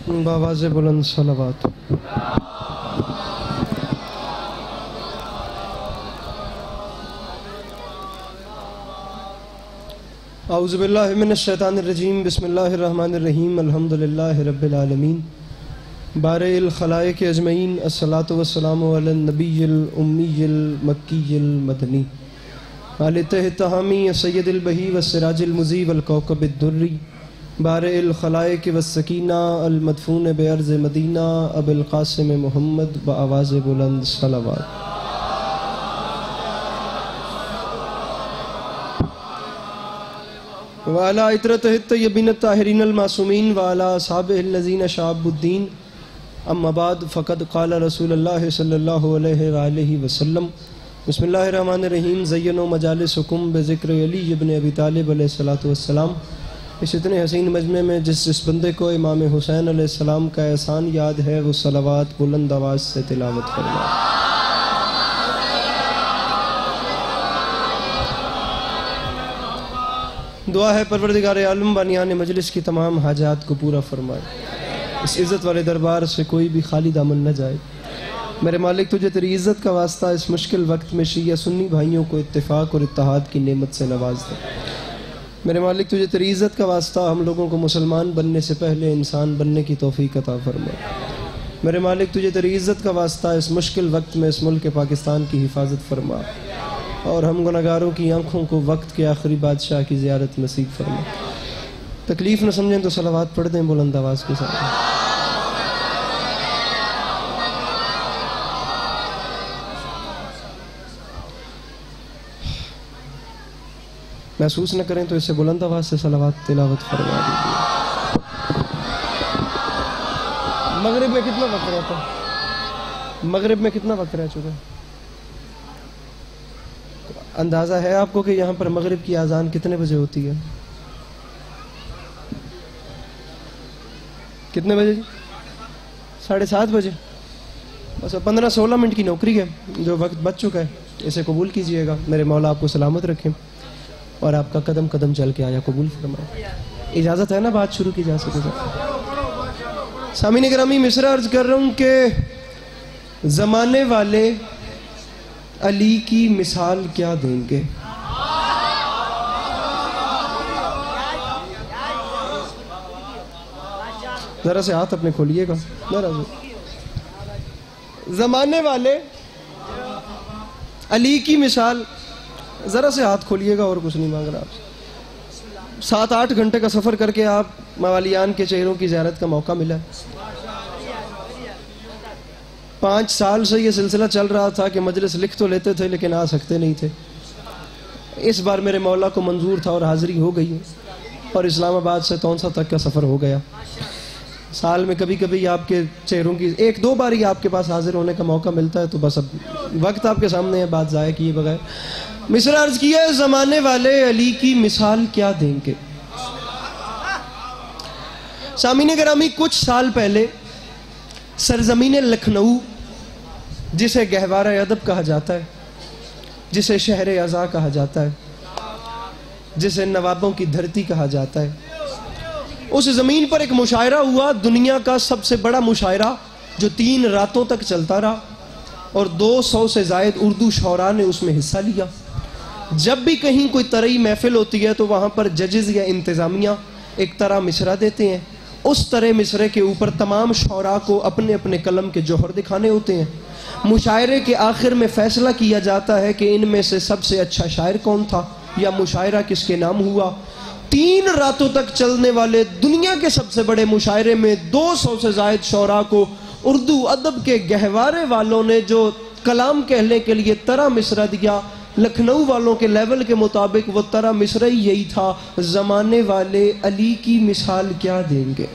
बावाज़े बुलंद सलावत। औज़ु बिल्लाहि मिनश शैतानिर रजीम, बिस्मिल्लाहिर रहमानिर रहीम, अल्हम्दुलिल्लाहि रब्बिल आलमीन, बारिल खलाइक अजमईन, अस्सलातु वस्सलामु अलन नबिय्यिल उम्मिय्यिल मक्किय्यिल मदनी, अल तहमी सय्यदिल बही व सिराजिल मुज़ी वल कौकबिद दुर्री, बारिल खलाइक व सकीना अल मदफून बेअर्ज़ मदीना, अबुल क़ासिम मुहम्मद व आवाज़ बुलंद सलावत। वाला इतरतहि तय्यबीन ताहिरीन मासूमीन वाला असहाबिहिल्लज़ीना शअबुद्दीन, अम्मा बाद फ़क़द क़ाल रसूलुल्लाह सल्लल्लाहु अलैहि वसल्लम, बिस्मिल्लाहिर्रहमानिर्रहीम, ज़य्यनु मजालिसकुम बिज़िक्र अली इब्न अबी तालिब अलैहिस्सलातु वस्सलाम। इस इतने हसीन मजमे में जिस बंदे को इमाम हुसैन अलैहिस्सलाम का एहसान याद है वो सलावात बुलंद आवाज़ से तिलावत फरमाए। दुआ है परवरदिगार आलम बानियान मजलिस की तमाम हाजात को पूरा फरमाए, इस इज़्ज़त वाले दरबार से कोई भी खाली दामन न जाए। मेरे मालिक तुझे तेरी इज़्ज़त का वास्ता इस मुश्किल वक्त में शिया सुन्नी भाइयों को इत्तेफाक और इत्तेहाद की नेमत से नवाज दे। मेरे मालिक तुझे तेरी इज़्ज़त का वास्ता हम लोगों को मुसलमान बनने से पहले इंसान बनने की तौफीक अता फरमा। मेरे मालिक तुझे तेरी इज़्ज़त का वास्ता इस मुश्किल वक्त में इस मुल्क पाकिस्तान की हिफाजत फरमा और हम गुनहगारों की आँखों को वक्त के आखिरी बादशाह की ज़ियारत नसीब फरमा। तकलीफ़ न समझें तो सलावात पढ़ दें बुलंद आवाज़ के साथ। महसूस न करें तो इसे बुलंद आवाज़ से सलावात तिलावत फरमा दीजिए। मगरिब में कितना वक्त रहता है? मगरिब में कितना वक्त रह चुका है? अंदाज़ा है आपको कि यहाँ पर मगरिब की आज़ान कितने बजे होती है? कितने बजे? 7:30 बजे। बस 15-16 मिनट की नौकरी है, जो वक्त बच चुका है इसे कबूल कीजिएगा। मेरे मौला आपको सलामत रखें और आपका कदम कदम चल के आया कबूल फरमाए। इजाज़त है ना, बात शुरू की जा सके? सामीन गिरामी, मिसरा अर्ज कर रहा हूँ कि ज़माने वाले अली की मिसाल क्या देंगे। जरा से हाथ अपने खोलिएगा, जरा से। जमाने वाले अली की मिसाल, जरा से हाथ खोलिएगा और कुछ नहीं मांग रहा आपसे। 7-8 घंटे का सफर करके आप मवालियान के चेहरों की ज़ियारत का मौका मिला। 5 साल से ये सिलसिला चल रहा था कि मजलिस लिख तो लेते थे लेकिन आ सकते नहीं थे। इस बार मेरे मौला को मंजूर था और हाज़िरी हो गई है और इस्लामाबाद से तौंसा तक का सफ़र हो गया। साल में कभी कभी आपके चेहरों की 1-2 बार ही आपके पास हाजिर होने का मौका मिलता है, तो बस अब वक्त आपके सामने है, बात ज़ाया किए बगैर। मिसरा अर्ज किया, ज़माने वाले अली की मिसाल क्या देंगे। सामीन गिरामी, कुछ साल पहले सरजमीन लखनऊ, जिसे गहवारा अदब कहा जाता है, जिसे शहर अज़ा कहा जाता है, जिसे नवाबों की धरती कहा जाता है, उस ज़मीन पर एक मुशायरा हुआ, दुनिया का सबसे बड़ा मुशायरा, जो 3 रातों तक चलता रहा और 200 से ज़ायद उर्दू शौरा ने उसमें हिस्सा लिया। जब भी कहीं कोई तरई महफिल होती है तो वहाँ पर जजेस या इंतज़ामिया एक तरह मिसरा देते हैं। उस तरह मिसरे के ऊपर तमाम शौरा को अपने अपने कलम के जौहर दिखाने होते हैं। मुशायरे के आखिर में फ़ैसला किया जाता है कि इनमें से सबसे अच्छा शायर कौन था या मुशायरा किसके नाम हुआ। 3 रातों तक चलने वाले दुनिया के सबसे बड़े मुशायरे में 200 से ज़ायद शौरा को उर्दू अदब के गहवारे वालों ने जो कलाम कहने के लिए तरह मिसरा दिया, लखनऊ वालों के लेवल के मुताबिक वो तरह मिसरा ही यही था, ज़माने वाले अली की मिसाल क्या देंगे।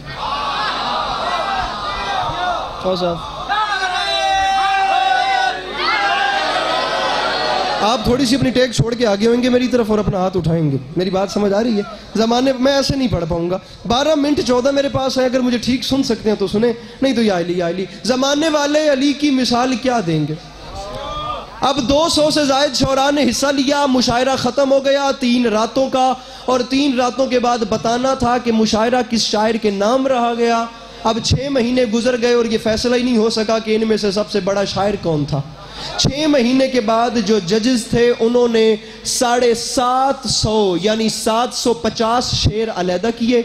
आप थोड़ी सी अपनी टेक छोड़ के आगे होंगे मेरी तरफ और अपना हाथ उठाएंगे। मेरी बात समझ आ रही है? ज़माने मैं ऐसे नहीं पढ़ पाऊंगा। 12 मिनट 14 मेरे पास है, अगर मुझे ठीक सुन सकते हैं तो सुने, नहीं तो या अली। ज़माने वाले अली की मिसाल क्या देंगे। अब 200 से ज़ायद शौरा ने हिस्सा लिया, मुशायरा ख़त्म हो गया 3 रातों का, और 3 रातों के बाद बताना था कि मुशायरा किस शायर के नाम रहा गया। अब 6 महीने गुजर गए और ये फैसला ही नहीं हो सका कि इनमें से सबसे बड़ा शायर कौन था। 6 महीने के बाद जो जजेस थे उन्होंने 750 यानी 750 शेर अलहदा किए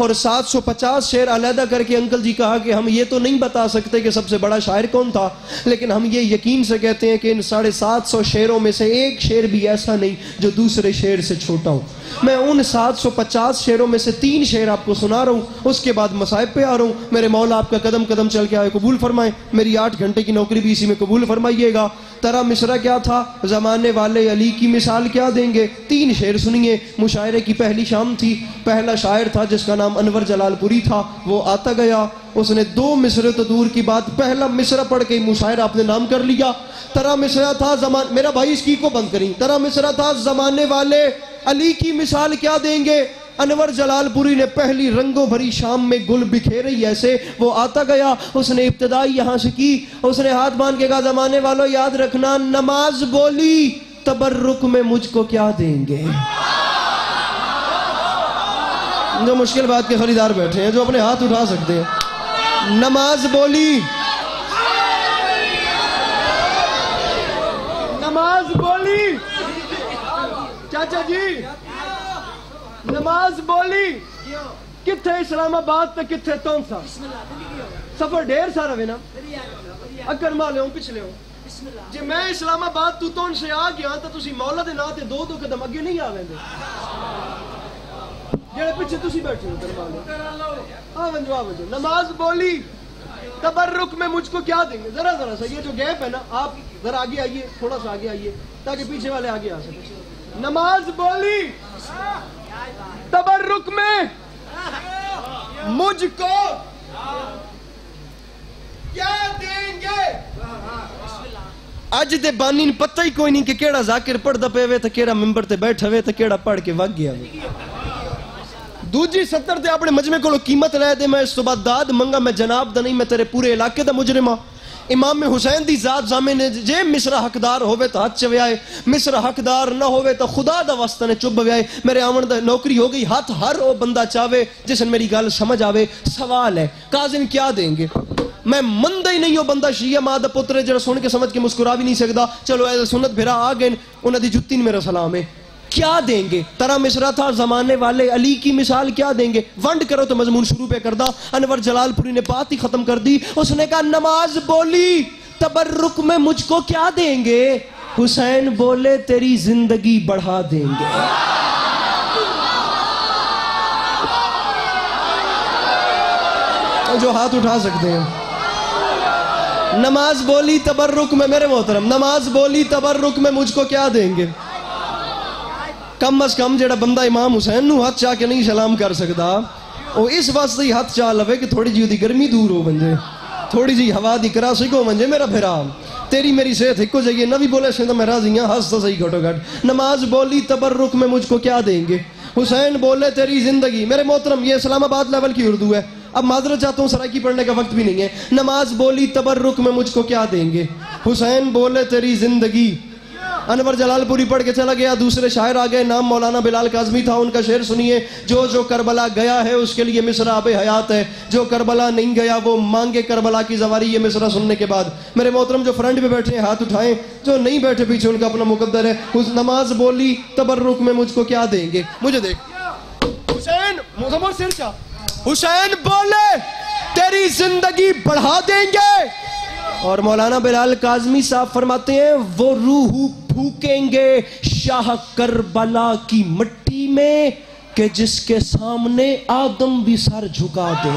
और 750 शेर अलहदा करके अंकल जी कहा कि हम ये तो नहीं बता सकते कि सबसे बड़ा शायर कौन था, लेकिन हम ये यकीन से कहते हैं कि इन 750 शेरों में से एक शेर भी ऐसा नहीं जो दूसरे शेर से छोटा हो। मैं उन 750 शेरों में से 3 शेर आपको सुना रहा हूँ, उसके बाद मसाइब पे आ रहा हूँ। मेरे मौला आपका कदम कदम चल के आए कबूल फरमाए, मेरी 8 घंटे की नौकरी भी इसी में कबूल फरमाइएगा। तरा मिसरा क्या था, ज़माने वाले अली की मिसाल क्या देंगे। 3 शेर सुनिए। मुशायरे की पहली शाम थी, पहला शायर था जिसका नाम अनवर जलालपुरी था, वो आता गया, उसने 2 मिसरे तो दूर की बात, पहला मिसरा पढ़ के मुशायरा अपने नाम कर लिया। तरा मिसरा था मेरा भाई इसकी को बंद करी। तरा मिसरा था, ज़माने वाले अली की मिसाल क्या देंगे। अनवर जलालपुरी ने पहली रंगों भरी शाम में गुल बिखेरे ऐसे, वो आता गया, उसने इब्तिदाई यहां से की, उसने हाथ बांध के कहा, जमाने वालों याद रखना, नमाज बोली तबर्रुक में मुझको क्या देंगे। जो मुश्किल बात के खरीदार बैठे हैं, जो अपने हाथ उठा सकते हैं। नमाज बोली, नमाज बोली, चाचा जी नमाज बोली, किथे इस्लामाबाद ते किथे तोंसा, सफर ढेर सारा वे ना, अगर माले हो पिछले हो, जे मैं इस्लामाबाद तू तोन से आ गया तो तुसी मौला दे नां ते 2 कदम अगे नहीं आवेंदे, जेड़े पीछे तुसी बैठे हो करमालो आ वंजो। नमाज बोली तबर्रुक में मुझको क्या देंगे। जरा जरा सा ये जो गैप है ना, आप जरा आगे आइए, थोड़ा सा आगे आइए ताकि पीछे वाले आगे आ सके। नमाज बोली तबर्रुक में मुझको क्या देंगे। अज दे बानी पता ही कोई नहीं कि केड़ा जाकिर पढ़दा पेवे ते केड़ा मिंबर ते बैठा वे ते केड़ा पढ़ के वग गया। दूजी 70 ते अपने मजमे को कीमत लै दे, मैं इस तो बाद दाद मंगा, मैं जनाब दा नहीं, मैं तेरे पूरे इलाके दा मुजरिमा। इमाम हुसैन दी जात जामे ने जे मिसरा हकदार होवे तो हाथ च व्याए, मिसरा हकदार ना होवे तो खुदा दा वास्ता ने चुप व्याए। मेरे आवन दा नौकरी हो गई, हाथ हर वो बंदा चावे जिसने मेरी गल समझ आवे। सवाल है काजिम क्या देंगे। मैं मंदा ही नहीं हो बंदा शिया मां दा पुत्र जरा सुन के समझ के मुस्कुरा भी नहीं सकता। चलो ऐसा सुन्नत फिरा आ गए, उन्हां दी जुत्ती मेरा सलाम है। क्या देंगे। तरा मिसरा था, जमाने वाले अली की मिसाल क्या देंगे। वंड करो तो मजमून शुरू पे कर दा। अनवर जलालपुरी ने बात ही खत्म कर दी। उसने कहा नमाज बोली तबर्रुक में मुझको क्या देंगे। हुसैन बोले तेरी जिंदगी बढ़ा देंगे। जो हाथ उठा सकते हैं। नमाज बोली तबर्रुक में, मेरे मोहतरम, नमाज बोली तबर्रुक में मुझको क्या देंगे। कम अज कम जेड़ा बंदा इमाम हुसैन नू हाथ चाह के नहीं सलाम कर सकता, वो इस वास्ते ही हाथ चाह लवे कि थोड़ी जी उदी गर्मी दूर हो बंजे, थोड़ी जी हवा दी करासी को बंजे। मेरा फिरा तेरी मेरी सेहत हिको जाइए, नबी बोले से तो मैं राजी हाँ, हंस तो सही घटो घट। नमाज बोली तबर्रुक में मुझको क्या देंगे। हुसैन बोले तेरी जिंदगी। मेरे मोहतरम ये इस्लामाबाद लेवल की उर्दू है, अब माजरत चाहता हूँ, सराइकी पढ़ने का वक्त भी नहीं है। नमाज बोली तबर्रुक में मुझको क्या देंगे। हुसैन बोले तेरी जिंदगी। अनवर जलालपुरी पढ़ के चला गया। दूसरे शायर आ गए, नाम मौलाना बिलाल काज़मी था। उनका शेर सुनिए। जो जो करबला गया है उसके लिए मिसरा आबे हयात है, जो करबला नहीं गया वो मांगे करबला की जवारी। ये मिसरा सुनने के बाद मेरे मोहतरम जो फ्रंट पे बैठे हैं हाथ उठाएं, जो नहीं बैठे पीछे उनका अपना मुकद्दर है। उस नमाज बोली तबर्रुक में मुझको क्या देंगे। मुझे देख हुसैन हुसैन बोले तेरी जिंदगी बढ़ा देंगे। और मौलाना बिलाल काज़मी साहब फरमाते हैं वो रूह फूकेंगे शाह करबला की मिट्टी में कि जिसके सामने आदम भी सर झुका दे।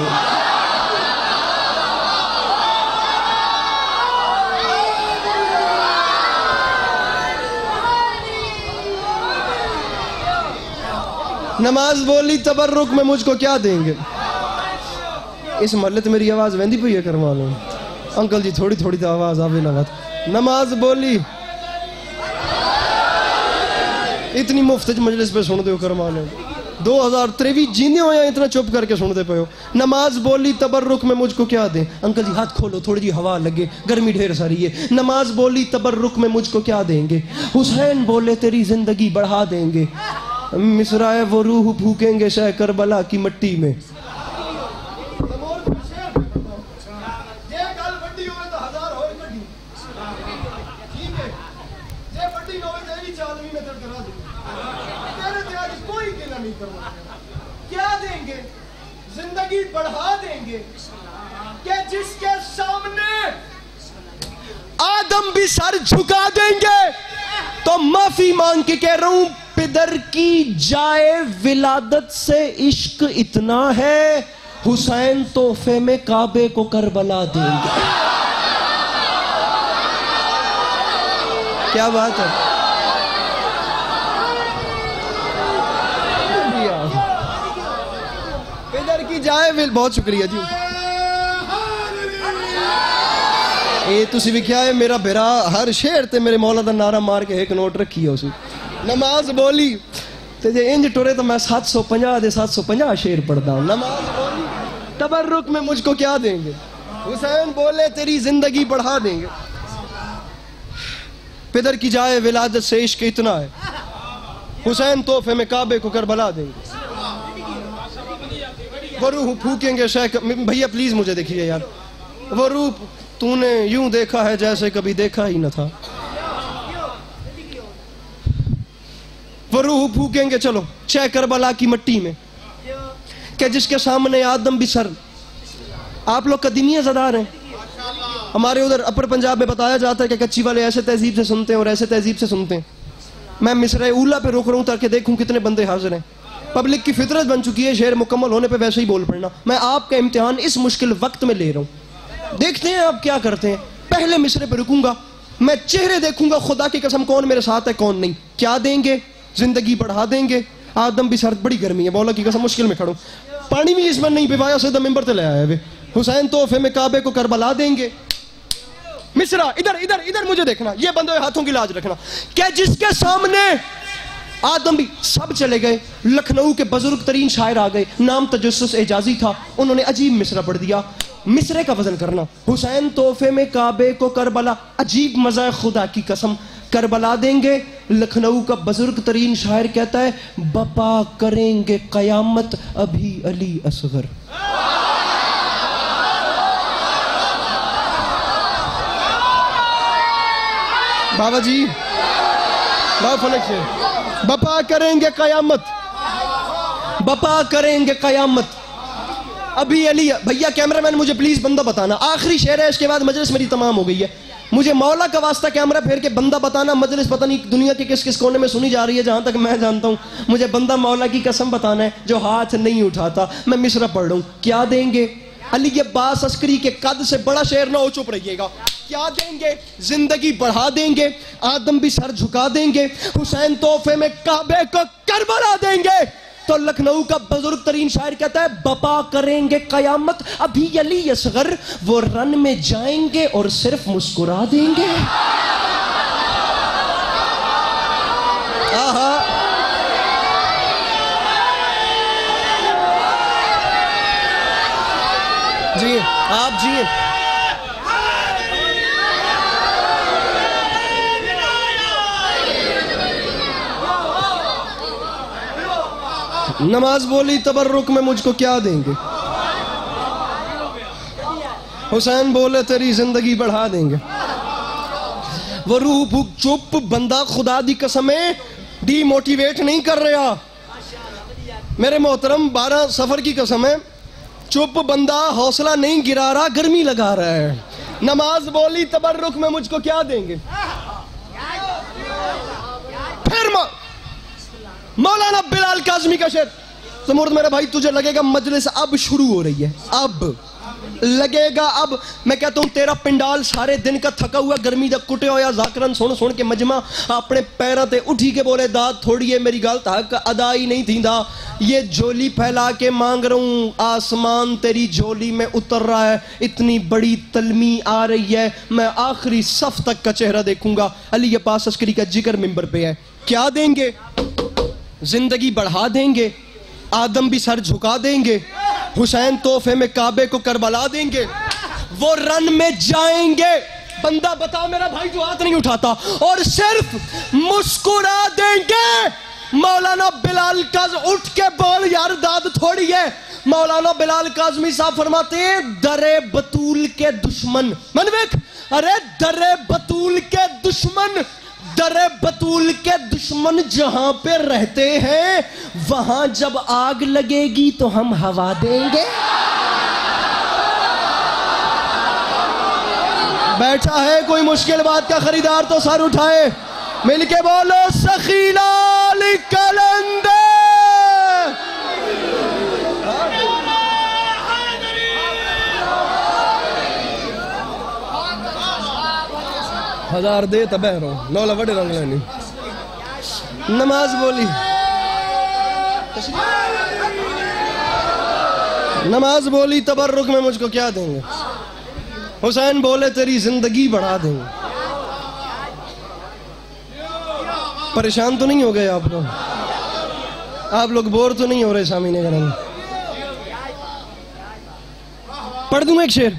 नमाज बोली तबर्रुक में मुझको क्या देंगे। इस महल्ले तो मेरी आवाज वेंदी पई है करवा लो अंकल जी, थोड़ी थोड़ी तो आवाज आवे ना बात। नमाज बोली इतनी मुफ्त मजलिस पे सुन दो करवा लो। 2023 जीने हो या इतना चुप करके सुनते पे हो। नमाज बोली तबर्रुक में मुझको क्या दे। अंकल जी हाथ खोलो, थोड़ी जी हवा लगे, गर्मी ढेर सारी है। नमाज बोली तबर्रुक में मुझको क्या देंगे। हुसैन बोले तेरी जिंदगी बढ़ा देंगे। मिसरा है वो रूह फूकेंगे शाह करबला की मिट्टी में। जिंदगी बढ़ा देंगे कि जिसके सामने आदम भी सर झुका देंगे। तो माफी मांग के कह रहा हूं, पिदर की जाए विलादत से इश्क इतना है, हुसैन तोहफे में काबे को करबला देंगे। क्या बात है। पिदर की जाए बहुत शुक्रिया जी। ये तुसी भी क्या है, मेरा बेरा हर शेर ते मेरे मौला दा नारा मार के एक नोट रखी है उसी। नमाज बोली ते जे इंज टुरे तो मैं 750 दे 750 शेर पढ़ता हूँ। नमाज बोली तबर्रुक में मुझको क्या देंगे, हुसैन बोले तेरी जिंदगी बढ़ा देंगे। पिदर की जाए विलादत से इश्क इतना है, हुसैन तोहफे में काबे को करबला देंगे। वो रूह फूकेंगे शेख। भैया प्लीज मुझे देखिए यार, वो रूह तूने यूं देखा है जैसे कभी देखा ही न था। वो रूह फूकेंगे चलो शह करबला की मिट्टी में कि जिसके सामने आदम भी सर। आप लोग कदीमिया ज़दार हैं। हमारे उधर अपर पंजाब में बताया जाता है कि कच्ची वाले ऐसे तहजीब से सुनते हैं और ऐसे तहजीब से सुनते हैं। मैं मिसरे ऊला पे रोक रहा हूँ ताकि देखूं कितने बंदे हाजिर हैं। पब्लिक की फितरत बन चुकी है शेर मुकम्मल होने पे वैसे ही बोल पड़ना। मैं आपका इम्तिहान इस मुश्किल वक्त में ले रहा हूँ, देखते हैं आप क्या करते हैं। पहले मिसरे पे रुकूंगा, मैं चेहरे देखूंगा, खुदा की कसम कौन मेरे साथ है कौन नहीं। क्या देंगे, जिंदगी बढ़ा देंगे। आदम भी सर्द, बड़ी गर्मी है, मौला की कसम मुश्किल में खड़ूं, पानी भी इसमें नहीं पिवाया, सीधा मिंबर पे ले आया वे। हुसैन तोहफे में काबे को करबला देंगे। मिसरा इधर इधर इधर मुझे देखना, ये बंदे हाथों की लाज रखना। क्या जिसके सामने आदम भी सब चले गए, लखनऊ के बुजुर्ग तरीन शायर आ गए, नाम तजस्सुस एजाजी था, उन्होंने अजीब मिसरा पढ़ दिया। मिसरे का वजन करना, हुसैन तोहफे में काबे को करबला, अजीब मजा, खुदा की कसम करबला देंगे। लखनऊ का बुजुर्ग तरीन शायर कहता है, बपा करेंगे कयामत अभी अली असगर। बाबा जी, बाबा फलक से, बपा करेंगे कयामत, बपा करेंगे कयामत अभी अली। भैया कैमरामैन मुझे प्लीज बंदा बताना, आखिरी शेर है, इसके बाद मजलिस मेरी तमाम हो गई है। मुझे मौला का वास्ता कैमरा फेर के बंदा बताना। मजलिस पता नहीं दुनिया के किस किस कोने में सुनी जा रही है, जहां तक मैं जानता हूं। मुझे बंदा मौला की कसम बताना है जो हाथ नहीं उठाता। मैं मिसरा पढ़ रहा हूं, क्या देंगे। अली अब्बास अस्करी के कद से बड़ा शेर ना हो, चुप रहिएगा। क्या देंगे, जिंदगी बढ़ा देंगे, आदम भी सर झुका देंगे, हुसैन तोहफे में काबे को करबला देंगे। तो लखनऊ का बुजुर्ग तरीन शायर कहता है, बपा करेंगे कयामत अभी अली असगर, वो रन में जाएंगे और सिर्फ मुस्कुरा देंगे। आहा, जी आप जी नमाज बोली तबर्रुक में मुझको क्या देंगे। हुसैन बोले तेरी जिंदगी बढ़ा देंगे। वो रूह भूख चुप बंदा, खुदा दी कसमें डीमोटिवेट नहीं कर रहा मेरे मोहतरम, 12 सफर की कसम है, चुप बंदा हौसला नहीं गिरा रहा, गर्मी लगा रहा है। नमाज बोली तबर्रुक में मुझको क्या देंगे। फिर मौलाना बिलाल काज़मी का शेर। समूर्द मेरे भाई, तुझे लगेगा मजलिस अब शुरू हो रही है, अब लगेगा। अब मैं कहता हूं तेरा पिंडाल सारे दिन का थका हुआ, गर्मी दा कुटे होया जाकरन सुन सुन के मजमा अपने पैरों ते उठी के बोले, दाद थोड़ी है मेरी गल हक अदा ही नहीं थींदा। ये झोली फैला के मांग रहा हूं, आसमान तेरी झोली में उतर रहा है, इतनी बड़ी तलमी आ रही है, मैं आखिरी सफ तक का चेहरा देखूंगा। अली अब्बास अस्करी का जिक्र मिंबर पे है। क्या देंगे, जिंदगी बढ़ा देंगे, आदम भी सर झुका देंगे, हुसैन तोहफे में काबे को करबला देंगे, वो रन में जाएंगे। बंदा बता मेरा भाई जो हाथ नहीं उठाता, और सिर्फ मुस्कुरा देंगे। मौलाना बिलाल काज़ उठ के बोल यार, दाद थोड़ी है। मौलाना बिलाल काज़मी साहब फरमाते हैं, दरे बतूल के दुश्मन मनवेक, अरे दरे बतूल के दुश्मन, दरे बतूल के दुश्मन जहां पे रहते हैं, वहां जब आग लगेगी तो हम हवा देंगे। बैठा है कोई मुश्किल बात का खरीदार तो सर उठाए, मिलके बोलो सखी लाल कलंदर। हजार दे तबह रो नौला बड़े रंग लेनी। नमाज बोली, नमाज बोली तबर्रुक में मुझको क्या देंगे। हुसैन बोले तेरी जिंदगी बढ़ा देंगे। परेशान तो नहीं हो गए आप लोग? आप लोग बोर तो नहीं हो रहे सामीने करम? पढ़ दूं एक शेर।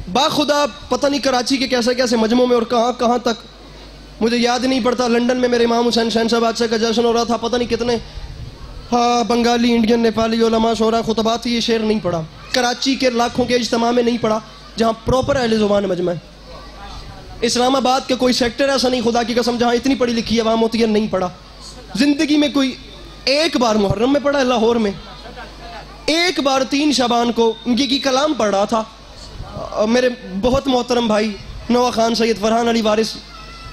बाखुदा पता नहीं कराची के कैसे कैसे मजमों में और कहां कहां तक मुझे याद नहीं पड़ता, लंदन में मेरे इमाम हुसैन शहंशाह बादशाह का जश्न हो रहा था, पता नहीं कितने बंगाली, इंडियन, नेपाली उलमा शोरा खुतबा थी। ये शेर नहीं पढ़ा, कराची के लाखों के इज्तिमा में नहीं पढ़ा जहां प्रॉपर अहले ज़ुबान मजमा है। इस्लामाबाद का कोई सेक्टर ऐसा नहीं, खुदा की कसम, जहां इतनी पढ़ी लिखी आवाम होती है, नहीं पढ़ा। जिंदगी में कोई एक बार मुहर्रम में पढ़ा है, लाहौर में एक बार 3 शबान को की कलाम पढ़ रहा था। मेरे बहुत मोहतरम भाई नवा खान सैयद फरहान अली वारिस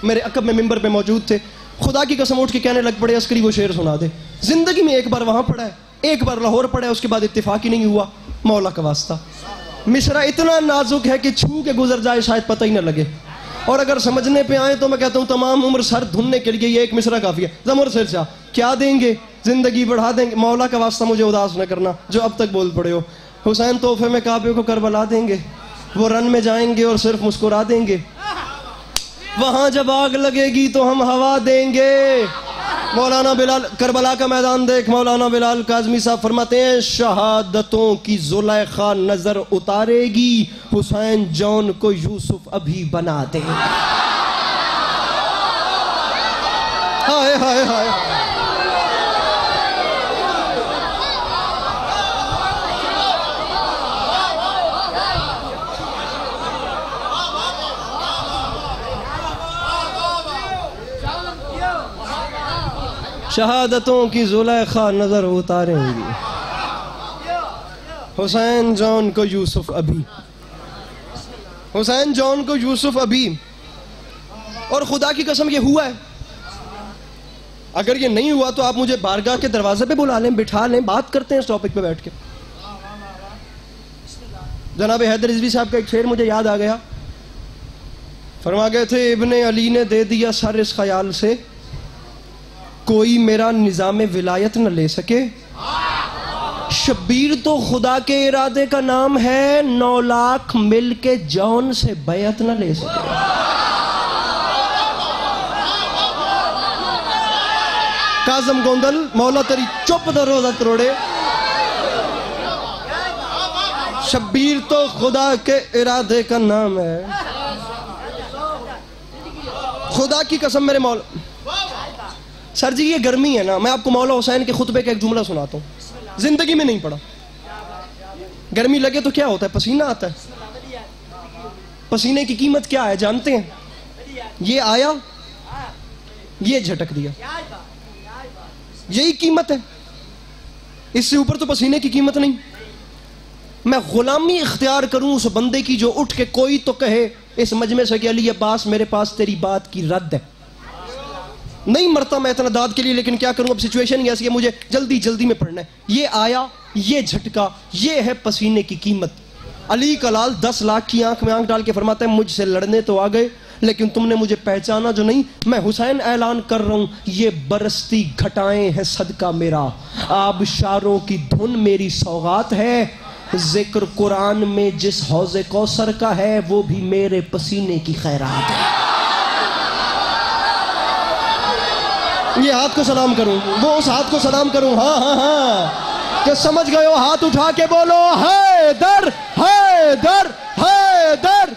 मेरे अकब में मिंबर पे मौजूद थे। खुदा की कसम उठ के कहने लग पड़े अस्करी वो शेर सुना दे। जिंदगी में एक बार वहां पढ़ा है, एक बार लाहौर पढ़ा है, उसके बाद इत्तेफाक ही नहीं हुआ। मौला का वास्ता, मिसरा इतना नाजुक है कि छू के गुजर जाए शायद पता ही ना लगे, और अगर समझने पे आए तो मैं कहता हूँ तमाम उम्र सर धुनने के लिए ये एक मिसरा काफी है। जमर सिर शाह क्या देंगे, जिंदगी बढ़ा देंगे। मौला का वास्ता मुझे उदास न करना जो अब तक बोल पड़े हो। हुसैन तोहफे में काबे को करबला देंगे, वो रन में जाएंगे और सिर्फ मुस्कुरा देंगे। वहां जब आग लगेगी तो हम हवा देंगे। मौलाना बिलाल, करबला का मैदान देख, मौलाना बिलाल काज़मी साहब फरमाते हैं शहादतों की जुलेखा नजर उतारेगी, हुसैन जॉन को यूसुफ अभी बना दे। हाय हाय हाय। शहादतों की जुलेखा नजर उतारेंगी, हुसैन जॉन को यूसुफ अभी, हुसैन जॉन को यूसुफ अभी। और खुदा की कसम ये हुआ है। अगर ये नहीं हुआ तो आप मुझे बारगाह के दरवाजे पे बुला लें, बिठा लें, बात करते हैं इस टॉपिक पे बैठ के। जनाब हैदर रिजवी साहब का एक शेर मुझे याद आ गया। फरमा गए थे इब्ने अली ने दे दिया सर इस ख्याल से, कोई मेरा निजामे विलायत न ले सके। शब्बीर तो खुदा के इरादे का नाम है, 9 लाख मिल के जॉन से बैत न ले सके। काजम गोंदल मौला तेरी चुप दरोजा तरोड़े। शब्बीर तो खुदा के इरादे का नाम है। खुदा की कसम मेरे मौला। सर जी ये गर्मी है ना, मैं आपको मौला हुसैन के खुतबे का एक जुमला सुनाता हूँ। जिंदगी में नहीं पढ़ा। गर्मी लगे तो क्या होता है, पसीना आता है। पसीने की कीमत क्या है जानते हैं? ये आया, ये झटक दिया, यही कीमत है। इससे ऊपर तो पसीने की कीमत नहीं। मैं गुलामी इख्तियार करूं उस बंदे की जो उठ के कोई तो कहे इस मजमे से कि अली अब्बास मेरे पास तेरी बात की रद्द है। नहीं मरता मैं इतना दाद के लिए, लेकिन क्या करूं, अब सिचुएशन ही ऐसी है, मुझे जल्दी जल्दी में पढ़ना है। ये आया, ये झटका, ये है पसीने की कीमत। अली कलाल 10 लाख की आंख में आंख डाल के फरमाता है मुझसे लड़ने तो आ गए, लेकिन तुमने मुझे पहचाना जो नहीं। मैं हुसैन ऐलान कर रहा हूं, ये बरसती घटाएं हैं सदका मेरा, आबशारों की धुन मेरी सौगात है। जिक्र कुरान में जिस हौज़े कौसर का है, वो भी मेरे पसीने की खैरात है। ये हाथ को सलाम करूं, वो उस हाथ को सलाम करूं। हाँ हाँ हाँ, कि समझ गए हो? हाथ उठा के बोलो हैदर हैदर हैदर।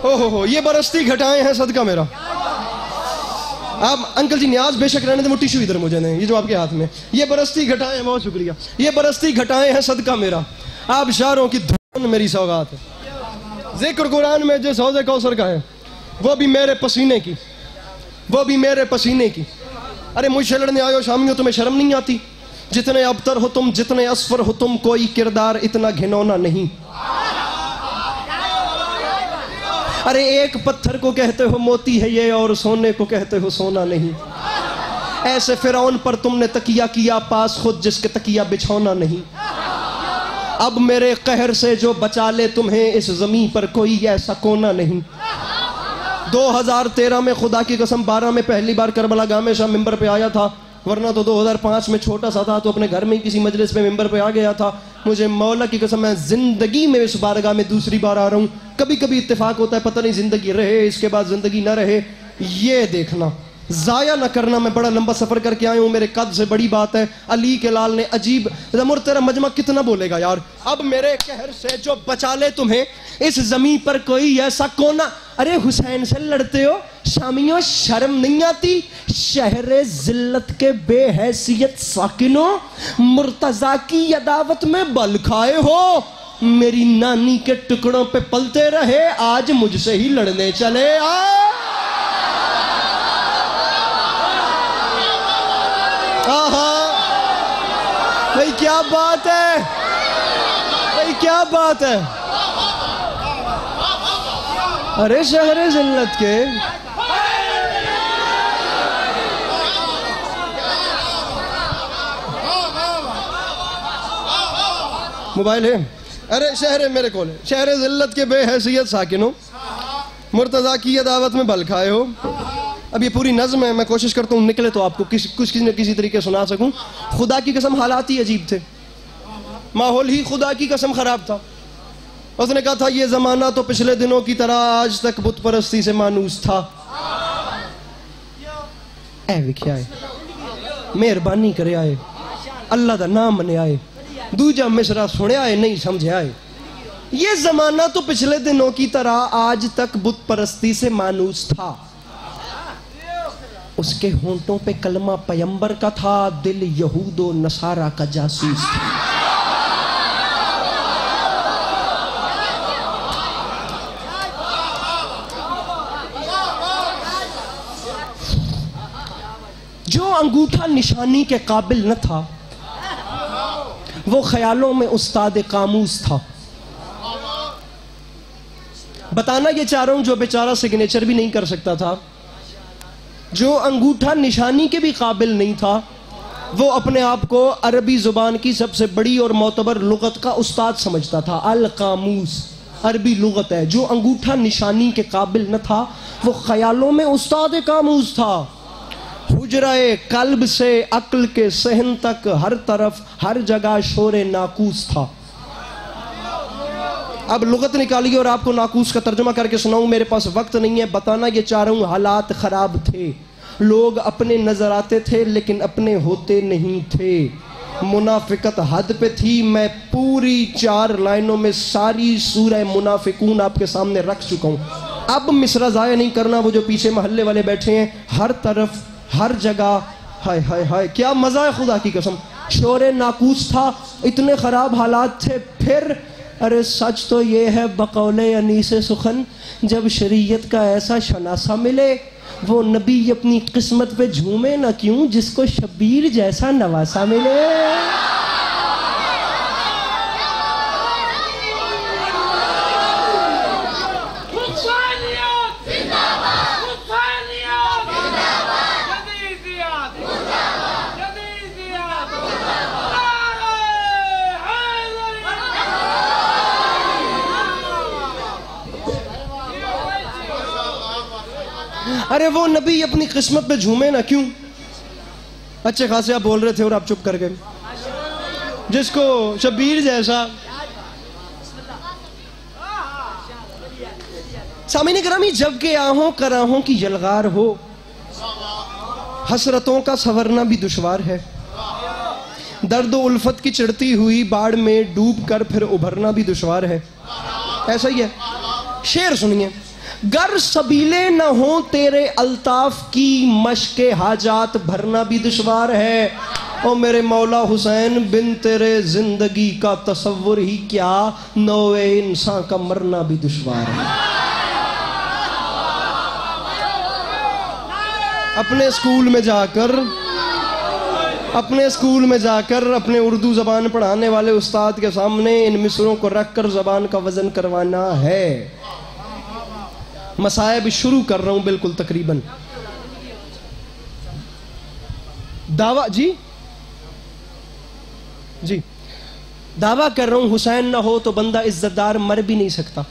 ओहो, ये बरसती घटाएं हैं सदका मेरा। आप अंकल जी न्याज बेशक रहने दे, वो टिश्यू इधर मुझे नहीं, ये जो आपके हाथ में, ये बरसती घटाएं हैं, बहुत शुक्रिया। ये बरसती घटाएं हैं सदका मेरा, आप शारों की धुन मेरी सौगात है। जिक्र कुरान में जिस हौज़े कौसर का है, वो भी मेरे पसीने की, वो भी मेरे पसीने की। अरे मुझसे लड़ने आयो शामियों, तुम्हें शर्म नहीं आती? जितने अबतर हो तुम, जितने असफर हो तुम, कोई किरदार इतना घिनौना नहीं। अरे एक पत्थर को कहते हो मोती है ये, और सोने को कहते हो सोना नहीं। ऐसे फिरौन पर तुमने तकिया किया पास खुद, जिसके तकिया बिछौना नहीं। अब मेरे कहर से जो बचा ले तुम्हें, इस जमीन पर कोई ऐसा कोना नहीं। 2013 में खुदा की कसम 12 में पहली बार करबला गाह में शाह मिंबर पे आया था, वरना तो 2005 में छोटा सा था तो अपने घर में ही किसी मजलिस पे मिंबर पे आ गया था। मुझे मौला की कसम मैं जिंदगी में इस बारगाह में दूसरी बार आ रहा हूँ। कभी कभी इत्तेफाक होता है, पता नहीं जिंदगी रहे इसके बाद जिंदगी ना रहे, ये देखना जाया न करना। मैं बड़ा लंबा सफर करके आया हूँ, मेरे कद से बड़ी बात है। अली के लाल ने अजीब, जमुर तेरा मजमा कितना बोलेगा यार। अब मेरे कहर से जो बचा ले तुम्हें, इस जमीन पर कोई ऐसा कोना। अरे हुसैन से लड़ते हो शामियों, शर्म नहीं आती? शहरे जिल्लत के बेहैसियत साकिनों, मुर्तजा की अदावत में बल खाए हो। मेरी नानी के टुकड़ों पे पलते रहे, आज मुझसे ही लड़ने चले आ। भाई क्या बात है, भाई क्या बात है। अरे शहरे जिल्लत के मोबाइल है। अरे शहरे मेरे कोल है, शहरे जिल्लत के बेहैसियत साकिनों, मुर्तजा की अदावत में बल खाए हो। अब ये पूरी नज़्म है, मैं कोशिश करता हूँ निकले तो आपको कुछ किसी न किसी तरीके सुना सकूं। खुदा की कसम हालात ही अजीब थे, माहौल ही खुदा की कसम खराब था। उसने कहा था ये जमाना तो पिछले दिनों की तरह आज तक बुत परस्ती से मानूस था। ऐ विख्या है, मेहरबानी करे आए, अल्लाह का नाम मने आए, दूजा मिसरा सुने आए नहीं समझे आए। ये जमाना तो पिछले दिनों की तरह आज तक बुत परस्ती से मानूस था। उसके होंठों पे कलमा पैगंबर का था, दिल यहूदो नसारा का जासूस था। जो अंगूठा निशानी के काबिल न था, वो ख्यालों में उस्ताद कामूस था। बताना ये चाह रहा हूं, जो बेचारा सिग्नेचर भी नहीं कर सकता था, जो अंगूठा निशानी के भी काबिल नहीं था, वो अपने आप को अरबी जुबान की सबसे बड़ी और मोतबर लुगत का उस्ताद समझता था। अल कामूस अरबी लुगत है। जो अंगूठा निशानी के काबिल न था, वो ख्यालों में उस्ताद कामूस था। हुजराए कल्ब से अक्ल के सहन तक, हर तरफ हर जगह शोरे नाकूस था। अब लुगत निकालिए और आपको नाकूस का तर्जुमा करके सुनाऊं, मेरे पास वक्त नहीं है। बताना ये चाह रहा हूं, हालात खराब थे, लोग अपने नजर आते थे लेकिन अपने होते नहीं थे। मुनाफिकत हद पे थी। मैं पूरी 4 लाइनों में सारी सूरह मुनाफिकून आपके सामने रख चुका हूं। अब मिसरा जाया नहीं करना। वो जो पीछे महल्ले वाले बैठे हैं, हर तरफ हर जगह, हाय हाय हाय क्या मजा है खुदा की कसम। शोरे नाकूस था, इतने खराब हालात थे। फिर अरे सच तो ये है बकौले अनीसे सुखन, जब शरीयत का ऐसा शनासा मिले, वो नबी अपनी किस्मत पे झूमे ना क्यों, जिसको शबीर जैसा नवासा मिले। अरे वो नबी अपनी किस्मत पे झूमे ना क्यों। अच्छे खासे आप बोल रहे थे और आप चुप कर गए। जिसको शबीर जैसा। सामीन करामी, जब के आहों कराहों की यलगार हो, हसरतों का संवरना भी दुश्वार है। दर्द उल्फत की चढ़ती हुई बाढ़ में डूब कर फिर उभरना भी दुश्वार है। ऐसा ही है। शेर सुनिए। गर सबीले न हो तेरे अल्ताफ की, मशके हाजात भरना भी दुश्वार है। ओ मेरे मौला हुसैन, बिन तेरे जिंदगी का तसव्वुर ही क्या, नौए इंसान का मरना भी दुश्वार है। अपने स्कूल में जाकर अपने उर्दू ज़बान पढ़ाने वाले उस्ताद के सामने इन मिसरों को रखकर ज़बान का वज़न करवाना है। मसाइब शुरू कर रहा हूं बिल्कुल तकरीबन। दावा जी दावा कर रहा हूं हुसैन ना हो तो बंदा इज्जतदार मर भी नहीं सकता।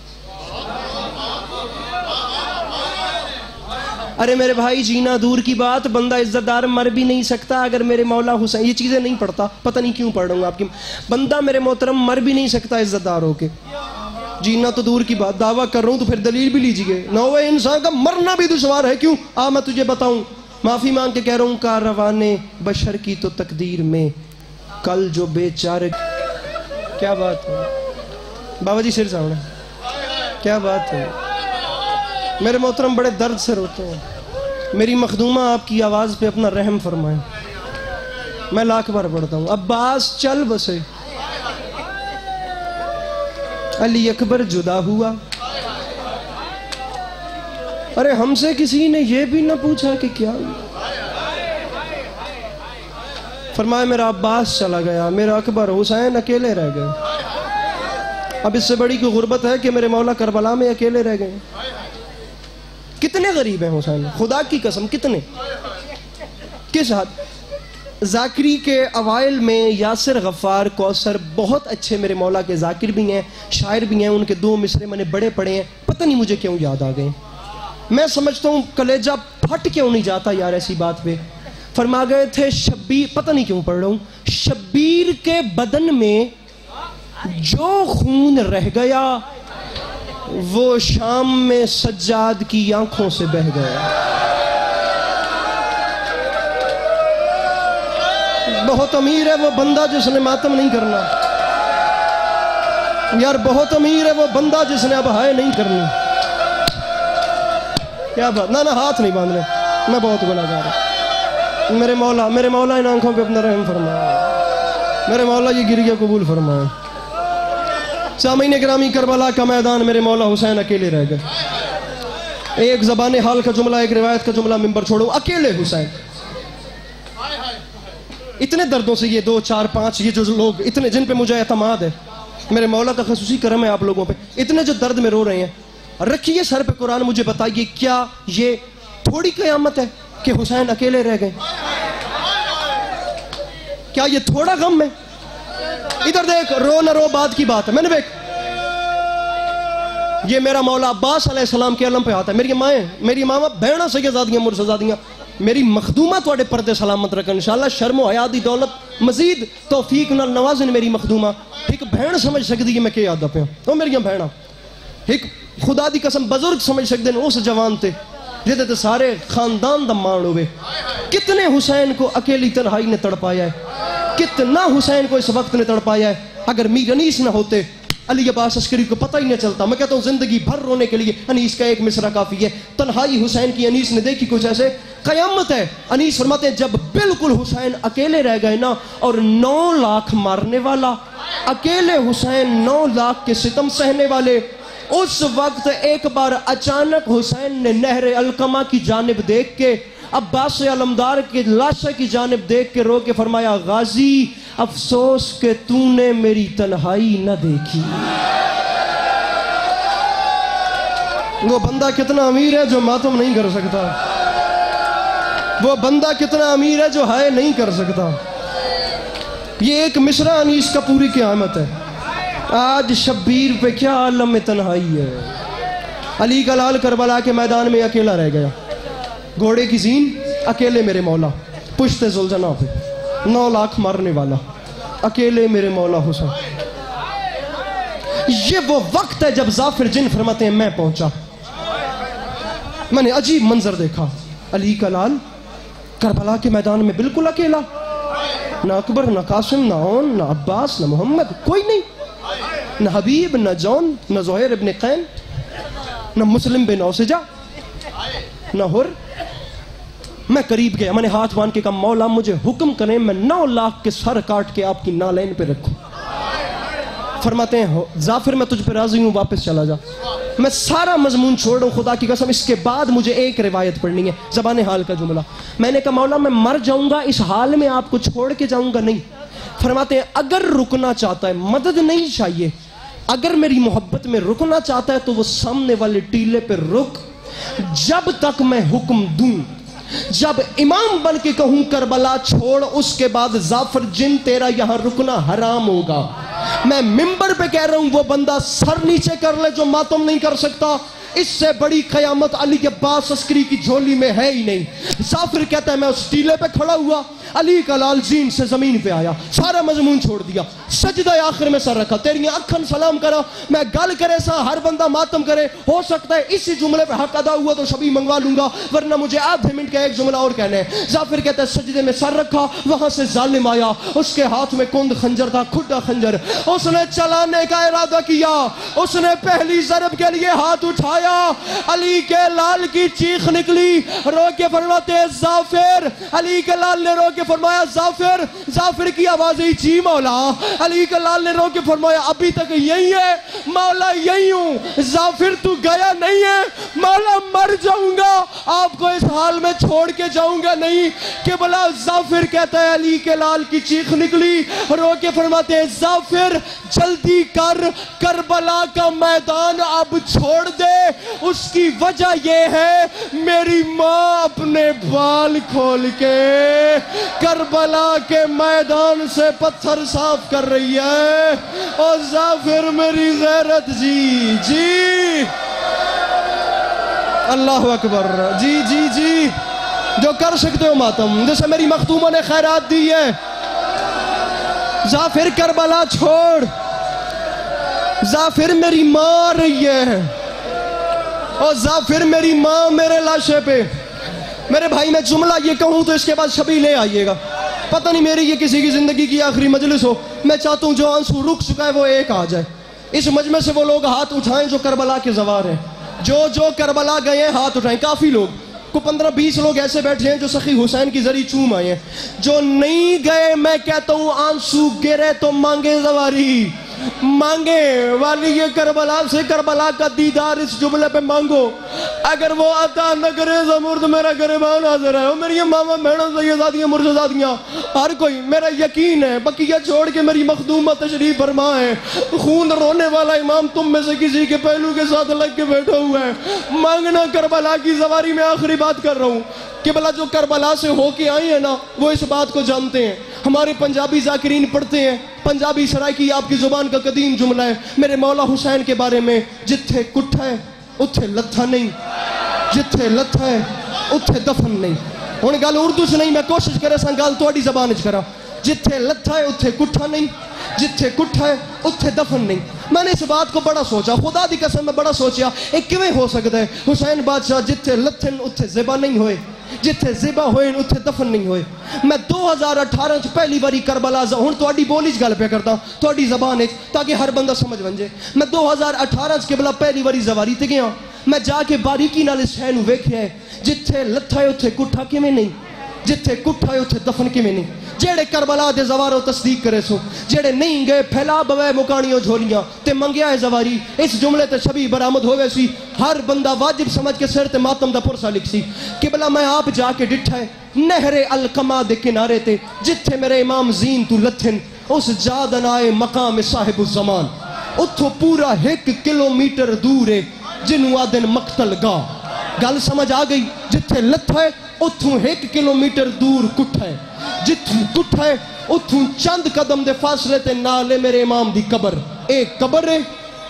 अरे मेरे भाई, जीना दूर की बात, बंदा इज्जतदार मर भी नहीं सकता अगर मेरे मौला हुसैन, ये चीजें नहीं पढ़ता, पता नहीं क्यों पढ़ रहा हूं आपकी। बंदा मेरे मोहतरम मर भी नहीं सकता इज्जतदार होके, जीना तो दूर की बात। दावा कर रहा हूं तो फिर दलील भी लीजिए। नौवे इंसान का मरना भी दुश्वार है। क्यों? मैं तुझे बताऊं। माफी मांग के कह रहा हूं, कारवाने बशर की तो तकदीर में कल जो बेचारे। क्या बात है बाबा जी, सिर सामने, क्या बात है मेरे मोहतरम, बड़े दर्द से रोते हैं। मेरी मखदूमा आपकी आवाज पे अपना रहम फरमाए। मैं लाख बार पढ़ता हूं, अब्बास चल बसे, अली अकबर जुदा हुआ। अरे हमसे किसी ने यह भी ना पूछा कि क्या। फरमाया मेरा अब्बास चला गया, मेरा अकबर हुसैन अकेले रह गए। अब इससे बड़ी कोई गुर्बत है कि मेरे मौला करबला में अकेले रह गए। कितने गरीब हैं हुसैन, खुदा की कसम, कितने, किस हद। जाकिरी के अवाइल में यासिर गफ्फार कौसर बहुत अच्छे मेरे मौला के जाकिर भी हैं, शायर भी हैं। उनके दो मिसरे मैंने बड़े पढ़े हैं, पता नहीं मुझे क्यों याद आ गए। मैं समझता हूँ कलेजा फट क्यों नहीं जाता यार ऐसी बात पे। फरमा गए थे शब्बीर, पता नहीं क्यों पढ़ रहा हूँ, शब्बीर के बदन में जो खून रह गया वो शाम में सज्जाद की आंखों से बह गया। बहुत अमीर है वो बंदा जिसने मातम नहीं करना यार, बहुत अमीर है वो बंदा जिसने अब हाय नहीं करनी। क्या बात, ना हाथ नहीं बांधने, मैं बहुत गुनाहगार हूं। मेरे मौला इन आंखों पे अपना रहम फरमाए, मेरे मौला ये गिरिया कबूल फरमाए। सामीन गिरामी, करबला का मैदान, मेरे मौला हुसैन अकेले रह गए। एक ज़बान हाल का जुमला, एक रिवायत का जुमला मिंबर छोड़ो, अकेले हुसैन। इतने दर्दों से ये 2, 4, 5 ये जो लोग इतने, जिन पे मुझे एतमाद है, मेरे मौला का खसूसी करम है आप लोगों पे, इतने जो दर्द में रो रहे हैं, रखिए सर पे कुरान, मुझे बताइए क्या ये थोड़ी क़यामत है कि हुसैन अकेले रह गए? क्या ये थोड़ा गम है? इधर देख, रो न रो बाद की बात है। मैंने देख, ये मेरा मौला अब्बास अलैहिस्सलाम के अलम पे आता है। मेरी मामा बहना सैयदादियां मुर्शदादियां, मेरी मखदूमा थोड़े पर्दे सलामत रखन इंशाअल्लाह। शर्मो हया दी दौलत मजीद तौफीक नाल नवाजन मेरी मखदूमा। एक बहन समझ सकती है मैं क्या याद पे तो मेरिया बहना, एक खुदा दी कसम बुजुर्ग समझ सकते हैं उस जवान ते जिहदे ते सारे खानदान दा मान होवे। कितने हुसैन को अकेली तन्हाई ने तड़पाया है, कितना हुसैन को इस वक्त ने तड़पाया है। अगर मीर अनीस ना होते, अली अब्बास अस्करी को पता ही नहीं चलता। मैं कहता हूँ जिंदगी भर रोने के लिए अनीस का एक मिसरा काफी है। तन्हाई हुसैन की अनीस ने देखी कुछ ऐसे, कयामत है। अनीस फरमाते हैं जब बिल्कुल हुसैन अकेले रह गए ना, और 9 लाख मारने वाला अकेले हुसैन, 9 लाख के सितम सहने वाले, उस वक्त एक बार अचानक हुसैन ने नहर अलकमा की जानिब देख के, अब्बास अलमदार के लाशा की जानिब देख के रो के फरमाया, गाजी अफसोस के तूने मेरी तन्हाई न देखी। वो बंदा कितना अमीर है जो मातम नहीं कर सकता, वो बंदा कितना अमीर है जो हाय नहीं कर सकता। ये एक मिसरा अनीस का पूरी क़यामत है। आज शब्बीर पे क्या आलम में तन्हाई है। अली का लाल करबला के मैदान में अकेला रह गया, घोड़े की जीन अकेले मेरे मौला, पुश्ते जुल्जना पे 9 लाख मारने वाला अकेले मेरे मौला हुसैन। ये वो वक्त है जब जाफिर जिन फरमाते हैं मैं पहुंचा। मैंने अजीब मंजर देखा, अली का लाल करबला के मैदान में बिल्कुल अकेला, ना अकबर, ना कासिम, ना ओन, ना अब्बास, ना मोहम्मद, कोई नहीं, न हबीब, न जौन, न ज़ुहैर इब्न कैन, न मुस्लिम बिन औसजा, न हुर। मैं करीब गया, मैंने हाथ बांध के कहा मौला मुझे हुक्म करें मैं 9 लाख के सर काट के आपकी नालैन पे रखूं। फरमाते हैं जाफिर मैं तुझ पर राजी हूँ, वापस चला जा। मैं सारा मजमून छोड़ रहा हूँ खुदा की कसम, इसके बाद मुझे एक रिवायत पढ़नी है, ज़बान हाल का जुमला। मैंने कहा मौला मैं मर जाऊंगा इस हाल में, आपको छोड़ के जाऊंगा नहीं। फरमाते हैं अगर रुकना चाहता है, मदद नहीं चाहिए, अगर मेरी मोहब्बत में रुकना चाहता है तो वो सामने वाले टीले पे रुक, जब तक मैं हुक्म दूं। जब इमाम बन के कहूं करबला छोड़, उसके बाद जाफर जिन तेरा यहां रुकना हराम होगा। मैं मिंबर पे कह रहा हूं, वो बंदा सर नीचे कर ले जो मातम नहीं कर सकता, इससे बड़ी कयामत अली के अब्बास अस्करी की झोली में है ही नहीं। जाफिर कहता है मैं उस टीले पे खड़ा हुआ, अली का लाल जीन से जमीन पे आया, सारा मजमून छोड़ दिया, सजदा आखिर में सर रखा, तेरी अखन सलाम करा, मैं गल करे सा हर बंदा मातम करे, हो सकता है इसी जुमले पे हक अदा हुआ तो शबी मंगवा लूंगा, वरना मुझे आधे मिनट का एक जुमला और कहना है। जाफिर कहता है सजदे में सर रखा, वहां से जालिम आया, उसके हाथ में कुंद खंजर था, खुदा खंजर, उसने चलाने का इरादा किया, उसने पहली जरब के लिए हाथ उठाया, अली के लाल की चीख निकली, रो के फरमाते जाफिर, अली के लाल ने रो के फरमाया जाफिर, जाफिर की आवाज ही जी मौला, अली के लाल ने रो के फरमाया अभी तक यही है मौला, यही हूं, जाफिर तू गया नहीं है मौला, मर जाऊंगा, आपको इस हाल में छोड़ के जाऊंगा नहीं। कि बोला जाफिर कहता है अली के लाल की चीख निकली, रो के फरमाते हैं जाफिर जल्दी कर, करबला का मैदान अब छोड़ दे, उसकी वजह यह है मेरी मां अपने बाल खोल के करबला के मैदान से पत्थर साफ कर रही है, और जाफिर मेरी गैरत जी जी, अल्लाह अकबर, जी जी जी, जो कर सकते हो मातम, जैसे मेरी मखतूमा ने खैरात दी है। जाफिर करबला छोड़, जाफिर मेरी मां आ रही है, और जाफिर मेरी मां मेरे लाशे पे। मेरे भाई मैं जुमला ये कहूं तो इसके बाद शबी ले आइएगा, पता नहीं मेरी ये किसी की जिंदगी की आखिरी मजलिस हो। मैं चाहता हूं जो आंसू रुक चुका है वो एक आ जाए, इस मजमे से वो लोग हाथ उठाएं जो करबला के जवार हैं, जो करबला गए हैं हाथ उठाएं। काफी लोग को 15-20 लोग ऐसे बैठे हैं जो सखी हुसैन की जरी चूम आए हैं, जो नहीं गए मैं कहता हूं आंसू गिरे तो मांगे जवारी, मांगे वाली ये करबला से करबला का दीदार इस जुमले पे मांगो, अगर वो अता न करे जमुर्द मेरा गरीबान हाजिर है, मेरी मामा बहनों सैयदादियां मुर्शदादियां हर कोई, मेरा यकीन है बकिया छोड़ के मेरी मखदूमा तशरीफ फरमा है, खून रोने वाला इमाम तुम में से किसी के पहलू के साथ लग के बैठा हुआ है, मांगना करबला की सवारी में। आखिरी बात कर रहा हूँ कि भला जो करबला से होके आई है ना वो इस बात को जानते हैं। हमारे पंजाबी जाकिरीन पढ़ते हैं, पंजाबी सराइकी आपकी जुबान का कदीम जुमला है मेरे मौला हुसैन के बारे में, जिथे कुट्ठा है उथे लत्था नहीं, जिथे लत्था है उथे दफन नहीं। हुण गल उर्दू च नहीं, मैं कोशिश करे सा गल तुहाडी ज़बान च करा, जिथे लत्था है उथे कुट्ठा नहीं, जिथे कुट्ठा है उथे दफन नहीं। मैंने इस बात को बड़ा सोचा, खुदा दी कसम में बड़ा सोचा एक किवें हो सकता है हुसैन बादशाह जिथे लथन उथे ज़िबा नहीं होए, जिथे ज़िबा होए उथे दफन नहीं होए। मैं 2018 च पहली बारी करबला हुण तुहाडी बोली च गल पे करदा तुहाडी ज़बान च ताकि हर बंदा समझ वंजे। मैं 2018 च केवल पहली बारी ज़वारी ते गया, मैं जाके बारीकी नाल इस शहर नूं वेखिया है, जिथे लत्था है उथे कुट्ठा किवें नहीं, जिथे कुट्ठा है उथे दफन किवें नहीं। जेड़े करबला दे जवारों तस्दीक करे सो, जेड़े नहीं गए फैला बवै मुकानियों झोलियां ते मंगिया है जवारी, इस जुमले ते छवि बरामद होवे सी, हर बंदा वाजिब समझ के सिर ते मातम दा पुरसा लिख सी कि भला मैं आप जाके डिठा है नहरे अलकमा दे किनारे ते, जिथे मेरे इमाम जीन तू लथन, उस जादन आए मकाम साहिब ज़मान, उथों पूरा 1 किलोमीटर दूर है जिन्हों आदन मकतल गा। गल समझ आ गई, जिथे लत्था है उथों 1 किलोमीटर दूर कुट्ठा है, जिथों कुट्ठा है उथों चंद कदम दे फासले ते नाल है मेरे इमाम दी कबर, ए कबर है,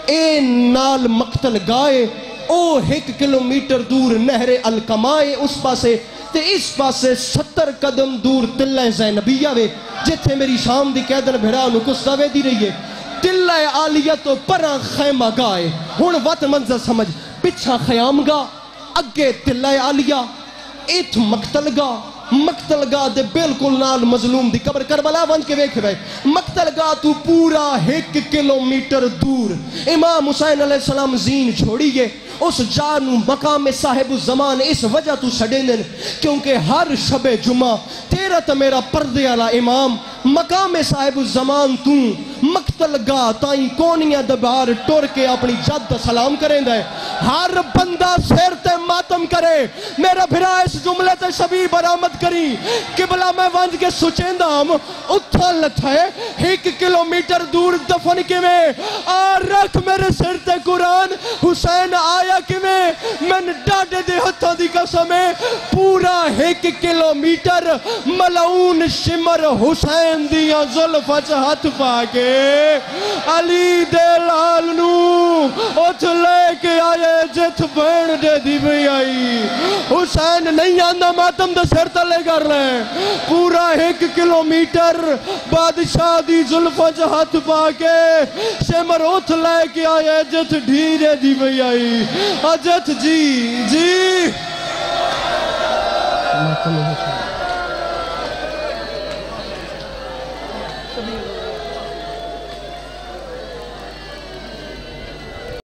ए नाल मकतल गाए, ओ 1 किलोमीटर दूर नहरे अलकमाए उस पासे, ते इस पासे 70 कदम दूर तिल्ला ज़ैनबिया वे, जिथे मेरी शाम दी कैदन भिड़ा नुकुस्ता वे दी रही है, तिल्ला आलिया तो परा खैमा गाए। हुण वत मंजर समझ, पिछा खयाम गा, अगे तिल्ला आलिया, इत मकतल गा, मकतल गा दे बिल्कुल नाल मजलूम दी कबर। करबला वंज के वेख भाई, मकतल गा तू पूरा 1 किलोमीटर दूर इमाम हुसैन अलैहिस्सलाम जीन छोड़िए, उस जानू मकाम साहिब ज़मान इस वजह तू छड़े क्योंकि हर शबे जुमा तेरा तो मेरा पर्दे वाला इमाम मकाम साहिब ज़मान तू मकतल गा ताई कोनिया दबार टुर के अपनी जद सलाम करेंदा है। हर बंदा सिर ते मातम करे, मेरा फिरा इस जुमले ते शबी बरामद करी। किबला मैं वंज के सुचेंदा हम उथा लथे 1 किलोमीटर दूर दफन किवें आ रख मेरे सिर ते कुरान हुसैन आया किवें। मैन डाडे दे हत्थां दी कसम है पूरा 1 किलोमीटर मलऊन शिमर हुसैन दिया जुल्फां च हाथ पा के अली दे लाल नू उठ लेके आए जिथ भैन दे दी भी आई। हुसैन नहीं आंदा मातम दे सिर तले कर ले पूरा 1 किलोमीटर बादशाह दी जुल्फां च हाथ पा के शिमर उठ लेके आए जिथ ढीरे दी भी आई। अजथ जी जी